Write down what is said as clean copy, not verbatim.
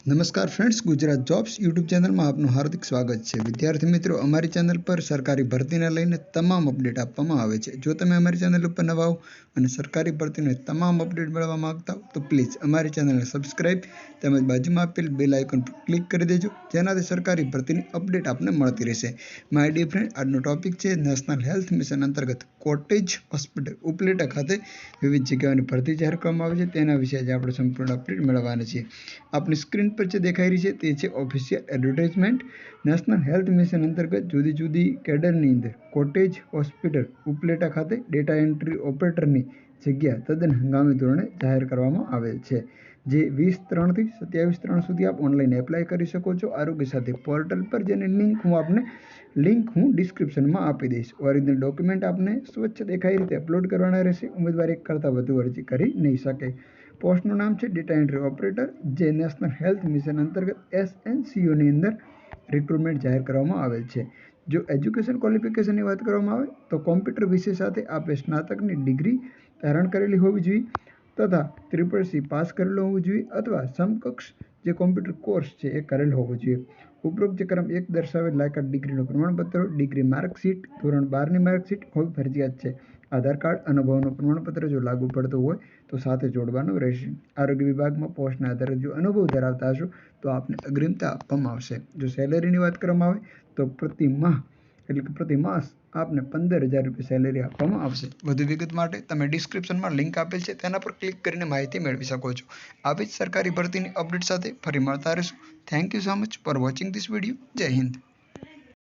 નમસ્કાર friends, Gujarat jobs YouTube ચેનલમાં આપનું હાર્દિક સ્વાગત છે। વિદ્યાર્થી મિત્રો, અમારી ચેનલ પર સરકારી ભરતીને લઈને તમામ અપડેટ આપવામાં આવે છે। જો તમે અમારી ચેનલ ઉપર નવા હો અને સરકારી ભરતીને તમામ અપડેટ મેળવવા માંગતા હો તો પ્લીઝ અમારી ચેનલને સબસ્ક્રાઇબ તેમજ બાજુમાં આપેલ બેલ આઇકન પર ક્લિક કરી દેજો, જેનાથી સરકારી ભરતીની અપડેટ આપને મળતી રહેશે। માય ડિયર ફ્રેન્ડ, આજનો ટોપિક છે નેશનલ હેલ્થ મિશન અંતર્ગત કોટેજ હોસ્પિટલ ઉપલેટા ખાતે વિવિધ જગ્યાઓની ભરતી જાહેર કરવામાં આવી છે। તેના વિશે આજે આપણે સંપૂર્ણ અપડેટ મેળવવાના છીએ। આપની સ્ક્રીન પર જે દેખાઈ રહી છે તે છે official advertisement. National health mission અંતર્ગત જુદી જુદી કેડરની અંદર કોટેજ હોસ્પિટલ ઉપલેટા ખાતે ડેટા એન્ટ્રી ઓપરેટરની જગ્યા તદ્દન હંગામી ધોરણે જાહેર કરવામાં આવેલ છે, જે 20/3 થી 27/3 સુધી આપ ઓનલાઈન એપ્લાય કરી શકો છો આરોગ્ય સાથી પોર્ટલ પર, જેની લિંક હું ડિસ્ક્રિપ્શનમાં આપી દઈશ। ઓરિજિનલ ડોક્યુમેન્ટ આપને સ્વચ્છ દેખાય રીતે અપલોડ કરવાના રહેશે। ઉમેદવાર એક કરતાં વધુ અરજી કરી નહીં શકે। પોસ્ટનું નામ છે ડેટા એન્ટ્રી ઓપરેટર, જે નેશનલ હેલ્થ મિશન અંતર્ગત SNCOની અંદર રિક્રુટમેન્ટ જાહેર કરવામાં આવેલ છે। જો એજ્યુકેશન ક્વોલિફિકેશનની વાત કરવામાં આવે તો કોમ્પ્યુટર વિષય સાથે આપે સ્નાતકની ડિગ્રી ધારણ કરેલી હોવી જોઈએ તથા CCC પાસ કરેલો હોવો જોઈએ અથવા સમકક્ષ જે કોમ્પ્યુટર કોર્સ છે એ કરેલ હોવો જોઈએ। ઉપરોક્ત ક્રમ 1 દર્શાવેલ લાયકાત ડિગ્રીનું પ્રમાણપત્ર, ડિગ્રી માર્કશીટ, ધોરણ 12ની માર્કશીટ હોવી ફરજિયાત છે। આધાર કાર્ડ, અનુભવનું પ્રમાણપત્ર જો લાગુ પડતું હોય તો સાથે જોડવાનું રહેશે। આરોગ્ય વિભાગમાં પોસ્ટના આધારે જો અનુભવ ધરાવતા હશો તો આપને અગ્રિમતા આપવામાં આવશે। જો સેલેરીની વાત કરવામાં આવે તો પ્રતિ માસ આપને 15,000 રૂપિયા સેલેરી આપવામાં આવશે। વધુ વિગત માટે તમે ડિસ્ક્રિપ્શનમાં લિંક આપેલ છે તેના પર ક્લિક કરીને માહિતી મેળવી શકો છો। આવી જ સરકારી ભરતીની અપડેટ સાથે ફરી મળતા રહીશું। Thank you so much for watching this video. જય હિન્દ।